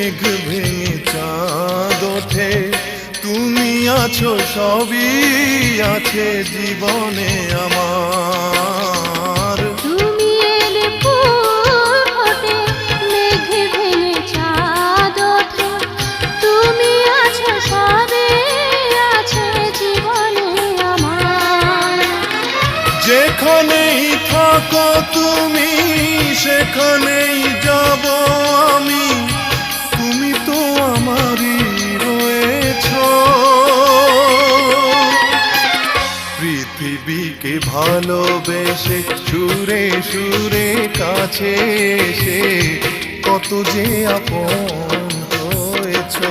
মেঘ ভেঙে চাঁদ ওঠে, তুমি আছো সবই আছে জীবনে আমার। তুমি এলে ফুল ফোটে, মেঘ ভেঙে চাঁদ ওঠে, তুমি আছো সবই আছে জীবনে আমার। যেখানেই থাকো তুমি সেখানেই যাব আমি, তুমি তো আমারই রয়েছো। পৃথিবীকে ভালোবেসে সুরে সুরে কাছে এসে কত যে আপন হয়েছো।